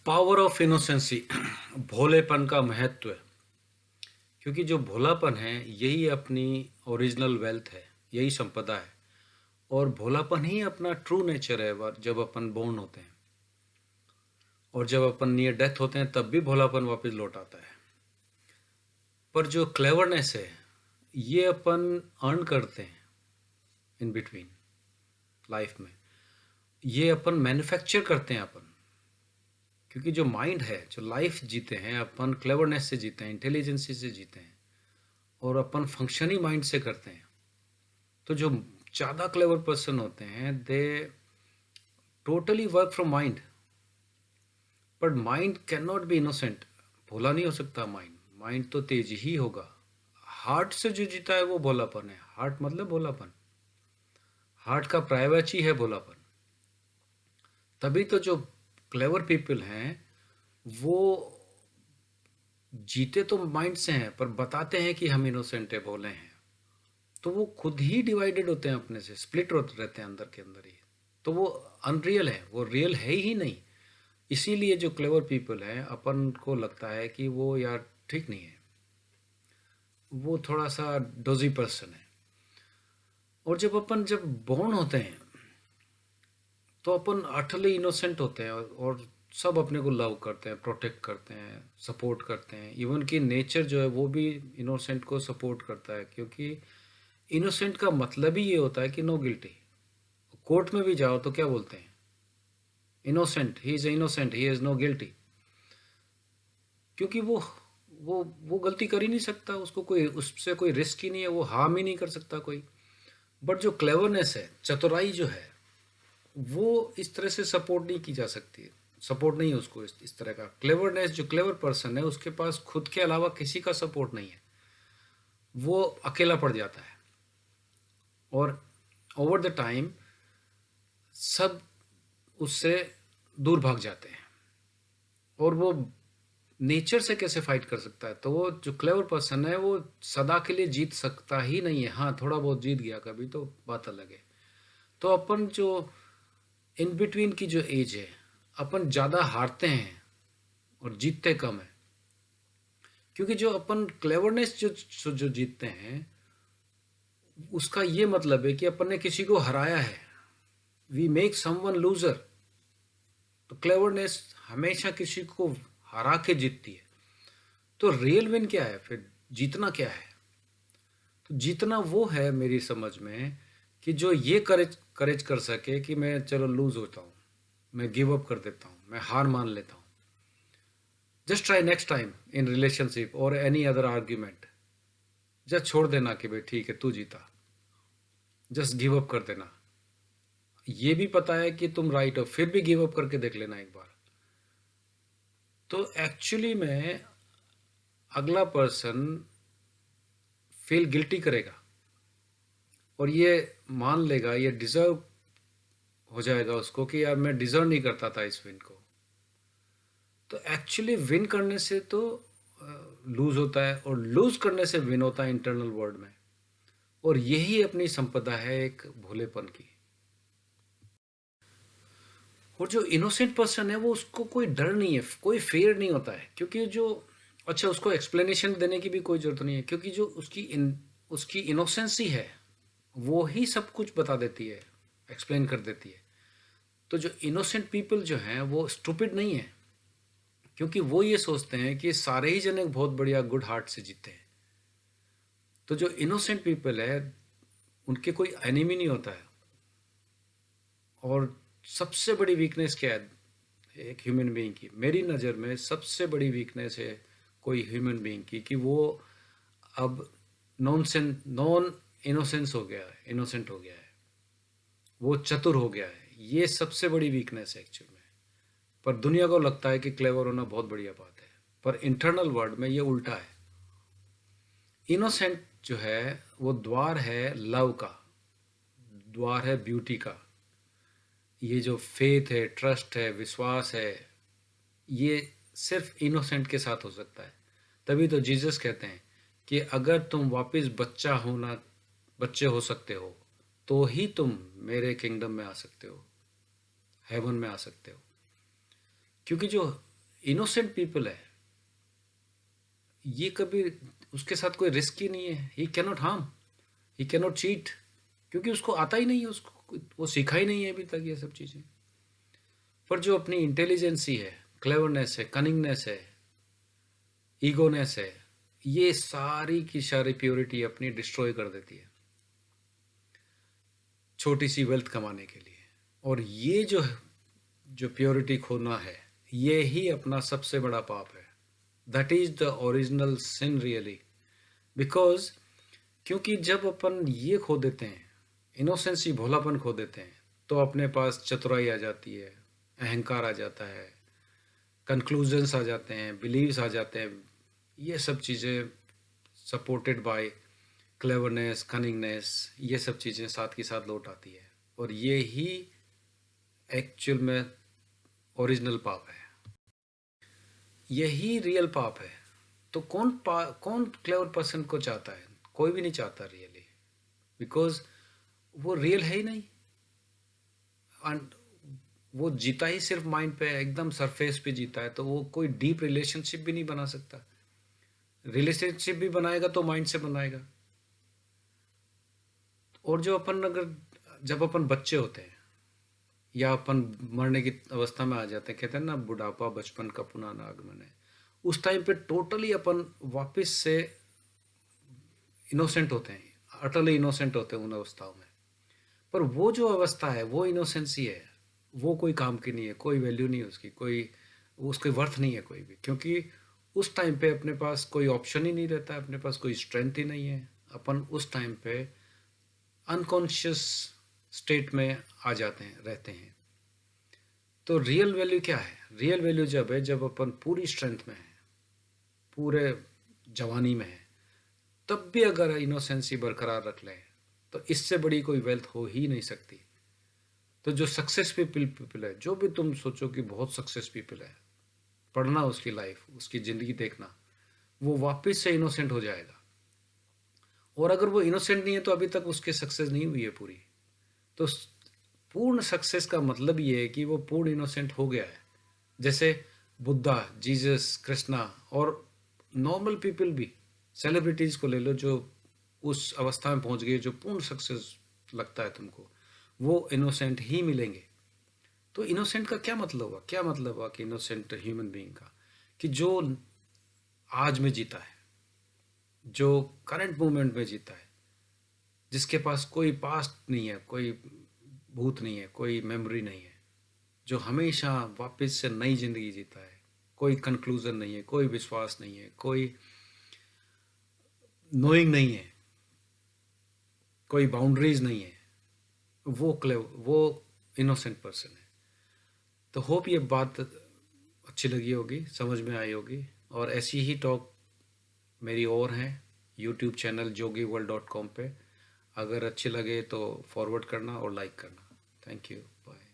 Power of innocency भोलेपन का महत्व है। क्योंकि जो भोलापन है यही अपनी ओरिजिनल वेल्थ है, यही संपदा है। और भोलापन ही अपना ट्रू नेचर है। जब अपन बोर्न होते हैं और जब अपन नियर डेथ होते हैं तब भी भोलापन वापस लौट आता है। पर जो क्लेवरनेस है ये अपन अर्न करते हैं इन बिटवीन लाइफ में। ये अपन मैन्युफैक्चर करते हैं अपन। क्योंकि जो माइंड है, जो लाइफ जीते हैं अपन क्लेवरनेस से जीते हैं, इंटेलिजेंसी से जीते हैं और अपन फंक्शनिंग माइंड से करते हैं। तो जो ज़्यादा क्लेवर पर्सन होते हैं they totally work from mind. But mind can not be innocent. भोला नहीं हो सकता माइंड। माइंड तो तेज ही होगा। हार्ट से जो जीता है वो भोलापन है। हार्ट मतलब भोलापन। हार्ट का प्राइवेसी है भोलापन। तभी तो जो क्लेवर पीपल हैं वो जीते तो माइंड से हैं पर बताते हैं कि हम इनोसेंट है, भोले हैं। तो वो खुद ही डिवाइडेड होते हैं अपने से, स्प्लिट होते रहते हैं अंदर के अंदर ही। तो वो अनरियल है, वो रियल है ही नहीं। इसीलिए जो क्लेवर पीपल हैं अपन को लगता है कि वो यार ठीक नहीं है, वो थोड़ा सा डोजी पर्सन है। और जब बोर्न होते हैं तो अपन अटली इनोसेंट होते हैं और सब अपने को लव करते हैं, प्रोटेक्ट करते हैं, सपोर्ट करते हैं। इवन कि नेचर जो है वो भी इनोसेंट को सपोर्ट करता है। क्योंकि इनोसेंट का मतलब ही ये होता है कि नो गिल्टी। कोर्ट में भी जाओ तो क्या बोलते हैं? Innocent, he is innocent, he is no guilty. क्योंकि वो गलती कर ही नहीं सकता, उसको कोई उससे कोई रिस्क ही नहीं है, वो हार्म ही नहीं कर सकता कोई। बट जो क्लेवरनेस है, चतुराई जो है, वो इस तरह से सपोर्ट नहीं की जा सकती है। सपोर्ट नहीं है उसको इस तरह का। क्लेवरनेस, जो क्लेवर पर्सन है उसके पास खुद के अलावा किसी का सपोर्ट नहीं है। वो अकेला पड़ जाता है और ओवर द टाइम सब उससे दूर भाग जाते हैं। और वो नेचर से कैसे फाइट कर सकता है? तो वो जो क्लेवर पर्सन है वो सदा के लिए जीत सकता ही नहीं है। हाँ, थोड़ा बहुत जीत गया कभी तो बात अलग है। तो अपन जो इन बिटवीन की जो एज है, अपन ज़्यादा हारते हैं और जीतते कम है। क्योंकि जो अपन क्लेवरनेस जो जीतते हैं उसका ये मतलब है कि अपन ने किसी को हराया है। We make someone loser. तो क्लेवरनेस हमेशा किसी को हरा के जीतती है। तो रियल विन क्या है फिर? जीतना क्या है? तो जीतना वो है मेरी समझ में कि जो ये करेज करेज कर सके कि मैं चलो लूज होता हूँ, मैं गिव अप कर देता हूँ, मैं हार मान लेता हूँ। Just try next time in relationship और एनी अदर आर्ग्यूमेंट। जस्ट छोड़ देना कि भाई ठीक है तू जीता, जस्ट गिव अप कर देना। ये भी पता है कि तुम राइट हो, फिर भी गिव अप करके देख लेना एक बार। तो एक्चुअली में अगला पर्सन फील गिल्टी करेगा और ये मान लेगा, ये डिजर्व हो जाएगा उसको कि यार मैं डिजर्व नहीं करता था इस विन को। तो एक्चुअली विन करने से तो लूज होता है और लूज करने से विन होता है इंटरनल वर्ल्ड में। और यही अपनी संपदा है एक भोलेपन की। और जो इनोसेंट पर्सन है वो, उसको कोई डर नहीं है, कोई फेयर नहीं होता है। क्योंकि जो अच्छा, उसको एक्सप्लेनेशन देने की भी कोई ज़रूरत नहीं है। क्योंकि जो उसकी इनोसेंसी है वो ही सब कुछ बता देती है, एक्सप्लेन कर देती है। तो जो इनोसेंट पीपल जो हैं वो स्टूपिड नहीं है। क्योंकि वो ये सोचते हैं कि सारे ही जन एक बहुत बढ़िया गुड हार्ट से जीते हैं। तो जो इनोसेंट पीपल है उनके कोई एनिमी नहीं होता है। और सबसे बड़ी वीकनेस क्या है एक ह्यूमन बीइंग की? मेरी नज़र में सबसे बड़ी वीकनेस है कोई ह्यूमन बीइंग की कि वो अब नॉन इनोसेंस हो गया है, इनोसेंट हो गया है, वो चतुर हो गया है। ये सबसे बड़ी वीकनेस है एक्चुअल में। पर दुनिया को लगता है कि क्लेवर होना बहुत बढ़िया बात है। पर इंटरनल वर्ल्ड में ये उल्टा है। इनोसेंट जो है वो द्वार है लव का, द्वार है ब्यूटी का। ये जो फेथ है, ट्रस्ट है, विश्वास है, ये सिर्फ इनोसेंट के साथ हो सकता है। तभी तो जीसस कहते हैं कि अगर तुम वापस बच्चे हो सकते हो तो ही तुम मेरे किंगडम में आ सकते हो, हेवन में आ सकते हो। क्योंकि जो इनोसेंट पीपल है, ये कभी उसके साथ कोई रिस्क ही नहीं है। He can not harm, he can not cheat, क्योंकि उसको आता ही नहीं है, उसको वो सीखा ही नहीं है अभी तक ये सब चीज़ें। पर जो अपनी इंटेलिजेंसी है, क्लेवरनेस है, कनिंगनेस है, ईगोनेस है, ये सारी की सारी प्योरिटी अपनी डिस्ट्रॉय कर देती है छोटी सी वेल्थ कमाने के लिए। और ये जो प्योरिटी खोना है, ये ही अपना सबसे बड़ा पाप है। That is the original sin really. Because क्योंकि जब अपन ये खो देते हैं, इनोसेंसी, भोलापन खो देते हैं, तो अपने पास चतुराई आ जाती है, अहंकार आ जाता है, कंक्लूजन्स आ जाते हैं, बिलीव्स आ जाते हैं। ये सब चीज़ें सपोर्टेड बाय क्लेवरनेस, कनिंगनेस, ये सब चीज़ें साथ के साथ लौट आती है। और ये ही एक्चुअल में ओरिजिनल पाप है, यही रियल पाप है। तो कौन क्लेवर पर्सन को चाहता है? कोई भी नहीं चाहता रियली, बिकॉज वो रियल है ही नहीं। एंड वो जीता ही सिर्फ माइंड पे, एकदम सरफेस पे जीता है, तो वो कोई डीप रिलेशनशिप भी नहीं बना सकता। रिलेशनशिप भी बनाएगा तो माइंड से बनाएगा। और जब अपन बच्चे होते हैं या अपन मरने की अवस्था में आ जाते हैं, कहते हैं ना, बुढ़ापा बचपन का पुनः आगमन है, उस टाइम पे टोटली अपन वापस से इनोसेंट होते हैं, अटली इनोसेंट होते हैं उन अवस्थाओं में। पर वो जो अवस्था है, वो इनोसेंसी है, वो कोई काम की नहीं है, कोई वैल्यू नहीं है उसकी, उसके वर्थ नहीं है कोई भी, क्योंकि उस टाइम पे अपने पास कोई ऑप्शन ही नहीं रहता है, अपने पास कोई स्ट्रेंथ ही नहीं है। अपन उस टाइम पे अनकॉन्शियस स्टेट में आ जाते हैं, रहते हैं। तो रियल वैल्यू क्या है? रियल वैल्यू जब अपन पूरी स्ट्रेंथ में है, पूरे जवानी में है, तब भी अगर इनोसेंसी बरकरार रख लें, तो इससे बड़ी कोई वेल्थ हो ही नहीं सकती। तो जो सक्सेस पीपल है, जो भी तुम सोचो कि बहुत सक्सेस पीपल है, पढ़ना उसकी लाइफ, उसकी ज़िंदगी देखना, वो वापस से इनोसेंट हो जाएगा। और अगर वो इनोसेंट नहीं है तो अभी तक उसकी सक्सेस नहीं हुई है पूरी। तो पूर्ण सक्सेस का मतलब ये है कि वो पूर्ण इनोसेंट हो गया है। जैसे बुद्धा, जीसस, कृष्णा, और नॉर्मल पीपल भी, सेलिब्रिटीज़ को ले लो जो उस अवस्था में पहुंच गए, जो पूर्ण सक्सेस लगता है तुमको, वो इनोसेंट ही मिलेंगे। तो इनोसेंट का क्या मतलब हुआ? क्या मतलब हुआ कि इनोसेंट ह्यूमन बीइंग का? कि जो आज में जीता है, जो करंट मोमेंट में जीता है, जिसके पास कोई पास्ट नहीं है, कोई भूत नहीं है, कोई मेमोरी नहीं है, जो हमेशा वापस से नई जिंदगी जीता है, कोई कंक्लूजन नहीं है, कोई विश्वास नहीं है, कोई नोइंग नहीं है, कोई बाउंड्रीज नहीं है, वो इनोसेंट पर्सन है। तो होप ये बात अच्छी लगी होगी, समझ में आई होगी। और ऐसी ही टॉक मेरी और हैं यूट्यूब चैनल jogiworld.com पे। अगर अच्छे लगे तो फॉरवर्ड करना और लाइक करना। Thank you, bye.